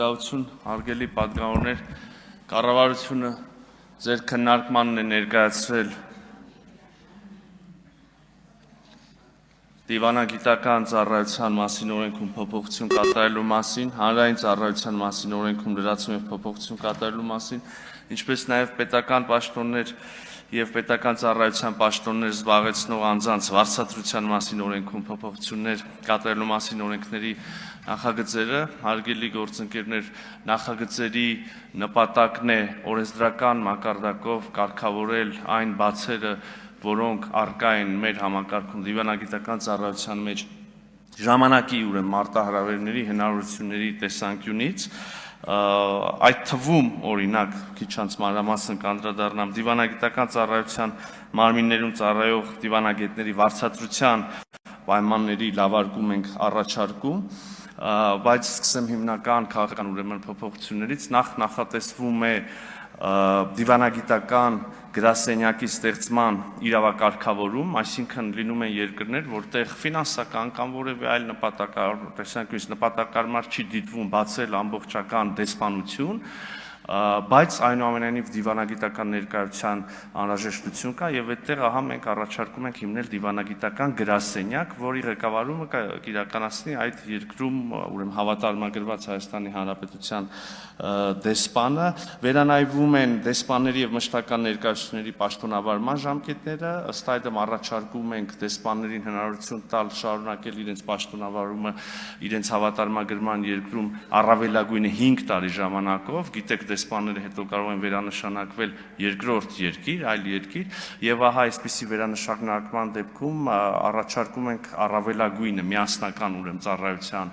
Շնորհակալություն, հարգելի պատգամավորներ, կառավարությունը ձեր քննարկմանն է ներկայացրել դիվանագիտական ծառայության մասին օրենքում փոփոխություն կատարելու մասին, հանրային ծառայության մասին օրենքում լրացում եւ փոփոխություն կատարելու մասին, ինչպես նաեւ պետական պաշտոններ եւ պետական ծառայության պաշտոններ զբաղեցնող անձանց վարձատրության մասին օրենքում փոփոխություններ կատարելու մասին օրենքների նախագծերը, հարգելի գործընկերներ, նախագծերի նպատակն է օրենսդրական մակարդակով կարգավորել այն բացերը, որոնք առկա են մեր համակարգում դիվանագիտական ծառայության մեջ ժամանակի ուրեմն մարտահրավերների հնարավորությունների տեսանկյունից, այդ թվում օրինակ քիչ անց մանրամասն կանդրադառնամ դիվանագիտական ծառայության մարմիններում ծառայող դիվանագետների վարձատրության պայմանների լավարկում ենք առաջարկում, բայց սկսեմ հիմնական քաղաքական ուրեմն փոփոխություններից, նախատեսվում է դիվանագիտական գրասենյակի ստեղծման իրավակարգավորում, այսինքն լինում են երկրներ, որտեղ ֆինանսական կամ որևէ այլ նպատակարար չի դիտվում բացել ամբողջական դեսպանություն, բայց այնուամենայնիվ դիվանագիտական ներկայության անհրաժեշտություն կա եւ այդտեղ ահա մենք առաջարկում ենք հիմնել դիվանագիտական գրասենյակ, որի ղեկավարումը կիրականացնի այդ երկրում ուրեմն հավատարմագրված Հայաստանի Հանրապետության դեսպանը, վերանայվում են դեսպանների եւ մշտական ներկայացուցիչների պաշտոնավարման ժամկետները, ըստ այդմ առաջարկում ենք դեսպաններին հնարավորություն տալ շարունակել իրենց պաշտոնավարումը իրենց հավատարմագրման երկրում առավելագույնը 5 տարի ժամանակով, գիտեք դեսպանները հետո կարող են վերանշանակվել երկրորդ երկիր, այլ երկիր, եւ ահա այսպիսի վերանշանակման դեպքում առաջարկում ենք առավելագույնը միասնական ուրեմն ծառայության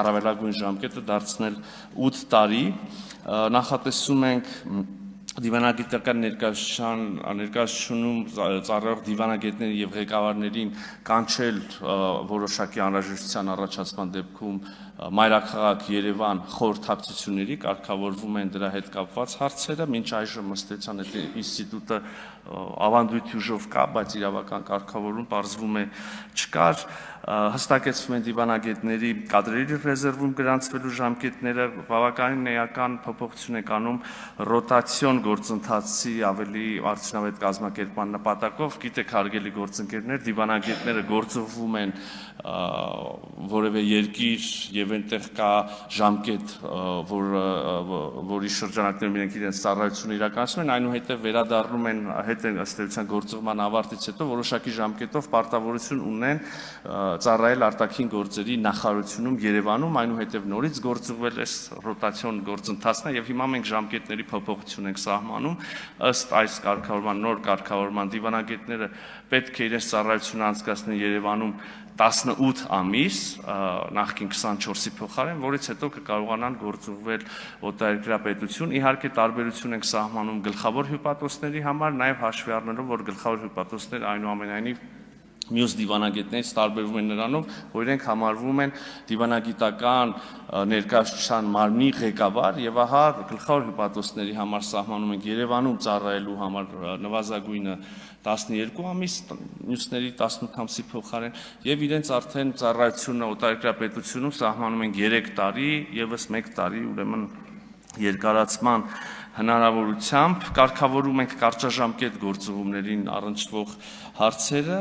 առավելագույն ժամկետը դարձնել 8 տարի, նախատեսում ենք դիվանագիտական ներկայացությունում ծառայող դիվանագետներին եւ ղեկավարներին կանչել որոշակի անհրաժեշտության առաջացման դեպքում մայրաքաղաք Երևան խորհրդակցությունների կարգավորվում են դրա հետ կապված հարցերը, մինչ այժմ ըստ էության այդ ինստիտուտը ավանդույթի ուժով կա, բայց իրավական կարգավորում պարզվում է չկար, հստակեցվում են դիվանագետների կադրերի ռեզերվում գրանցվելու ժամկետները, բավականին էական փոփոխություն է կանում ռոտացիոն գործընթացի ավելի արդյունավետ կազմակերպման նպատակով, գիտեք հարգելի գործընկերներ, դիվանագետները գործողվում են որևէ երկիր եւ այնտեղ կա ժամկետ, որի շրջանակներում իրենք իրենց ծառայությունը իրականացնում են, այնուհետև վերադառնում են ըստ էության գործողման ավարտից հետո որոշակի ժամկետով պարտավորություն ունեն ծառայել արտաքին գործերի նախարարությունում Երևանում, այնուհետև նորից գործողվել է ռոտացիոն գործընթացն եւ հիմա մենք ժամկետների փոփոխություն ենք սահմանում ըստ այս կարգավորման նոր կարգավորման դիվանագետները պետք է իրենց ծառայությունը անցկացնեն Երևանում 18 ամիս, նախկին 24-ի փոխարեն, որից հետո կկարողանան գործողվել օտարերկրյա պետություն, իհարկե տարբերություն ենք սահմանում գլխավոր հյուպատոսների համար, նաև հաշվի առնելով, որ գլխավոր հյուպատոսները այնուամենայնիվ մյուս դիվանագետներից տարբերվում են նրանով, որ իրենք համարվում են դիվանագիտական ներկայացուցչության մարմնի ղեկավար եւ ահա գլխավոր հյուպատոսների համար սահմանում ենք Երևանում ծառայելու համար նվազագույնը 12 ամիս, մյուսների 18 ամսի փոխարեն եւ իրենց արդեն ծառայությունը օտարերկրյա պետությունում սահմանում են 3 տարի, եւս 1 տարի ուրեմն երկարացման հնարավորությամբ կարգավորում ենք կարճաժամկետ գործողումներին առնչվող հարցերը,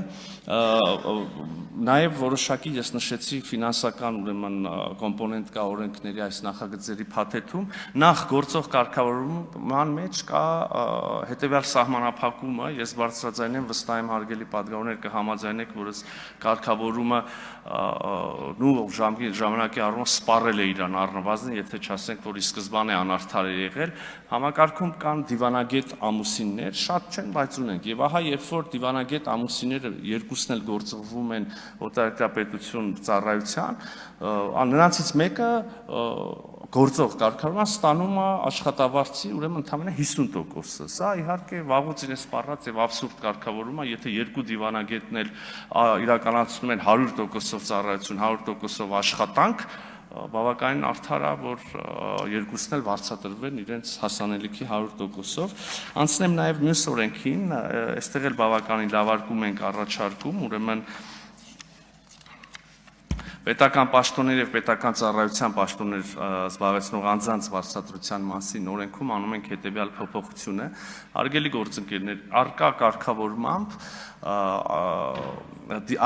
նաև որոշակի ես նշեցի ֆինանսական ուրեմն կոմպոնենտ կա օրենքների այս նախագծերի փաթեթում, նախ գործող կարգավորման մեջ կա հետևյալ սահմանափակումը, ես բարձրաձայնեմ վստահ եմ հարգելի պատգամավորներ կհամաձայնեք, որ այս կարգավորումը ժամանակի առումով սպառել է իրան առնվազն, եթե չասենք, որ ի սկզբանե անարդար է եղել, համակարգում կան դիվանագետ ամուսիններ, շատ չեն, բայց ունենք, եւ ահա երբ որ դիվանագետ ամուսինները երկուսն էլ գործողվում են օտարերկրյա պետություն ծառայության, նրանցից մեկը գործող կարգավորման ստանում է աշխատավարձի ուրեմն ընդամենը 50%-ը, սա իհարկե վաղուց իրեն սպառած եւ абսուրդ կարգավորում է, եթե երկու դիվանագետն էլ իրականացնում են 100%-ով ծառայություն, 100%-ով աշխատանք, բավականին արդար է, որ երկուսն էլ վարձատրվեն իրենց հասանելիքի 100%-ով։ Անցնեմ նաև մյուս օրենքին, այստեղ էլ բավականին լավարկում ենք առաջարկում, ուրեմն Պետական պաշտոններ եւ պետական ծառայության պաշտոններ զբաղեցնող անձանց վարձատրության մասին օրենքում անում ենք հետեւյալ փոփոխությունը. Հարգելի գործընկերներ, արկա կարգավորմամբ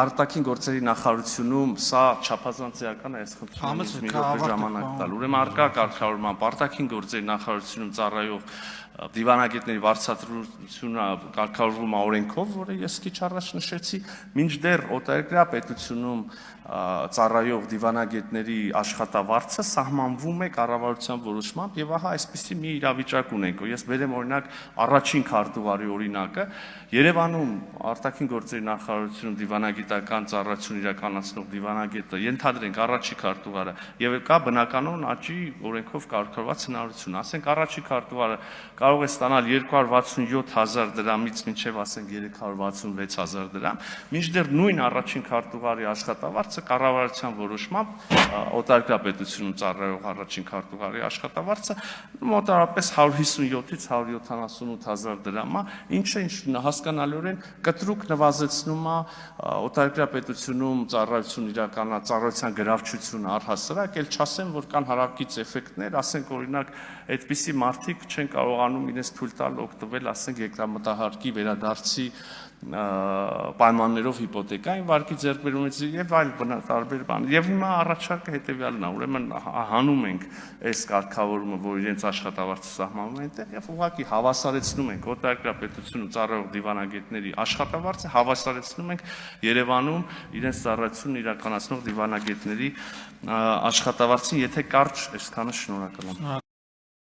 արտաքին գործերի նախարարությունում սա չափազանցական է, այս խնդրում եմ մի րոպե ժամանակ տալ։ Ուրեմն արկա կարգավորմամբ արտաքին գործերի նախարարությունում ծառայող դիվանագետների վարձատրությունը կարգավորվում է օրենքով, որը ես քիչ առաջ նշեցի, մինչդեռ օտարերկրյա պետությունում ծառայող դիվանագետների աշխատավարձը սահմանվում է կառավարության որոշմամբ եւ ահա այսպիսի մի իրավիճակ ունենք։ Ես բերեմ օրինակ առաջին քարտուղարի օրինակը, Երևանում արտաքին գործերի նախարարությունում դիվանագիտական ծառայություն իրականացնող դիվանագետը ենթադրենք առաջի քարտուղարը եւ կա բնականon աճի օրենքով կարգավորված հնարավորություն, ասենք առաջի քարտուղարը կարող է ստանալ 267,000 դրամից մինչև ասենք 366,000 դրամ, մինչդեռ նույն առաջին քարտուղարի աշխատավարձը կառավարության որոշմամբ օտարերկրյա պետությունում ծառայող առաջին քարտուղարի աշխատավարձը մոտավորապես 157-ից 178,000 դրամ է, ինչը հասկանալիորեն կտրուկ նվազեցնում է օտարերկրյա պետությունում ծառայության գրավչությունը առհասարակ, ել չասեմ, որ կան հարակից էֆեկտներ, ասենք օրինակ այդպիսի մարդիկ չեն կարողանում իրենց թույլ տալ օգտվել, ասենք երկրամտահարկի վերադարձի պայմաններով հիպոթեկային վարկի ձեռքբերումից եւ այլ տարբեր բաներ։ Եվ հիմա առաջարկը հետեւյալն է, ուրեմն հանում ենք այս կարգավորումը, որ իրենց աշխատավարձը սահմանում է այնտեղ եւ ուղղակի հավասարեցնում ենք օտարերկրյա պետությունում ծառայող դիվանագետների աշխատավարձը, հավասարեցնում ենք Երևանում իրենց ծառայությունն իրականացնող դիվանագետների աշխատավարձին, եթե կարճ այսքանը շնորհակալ եմ։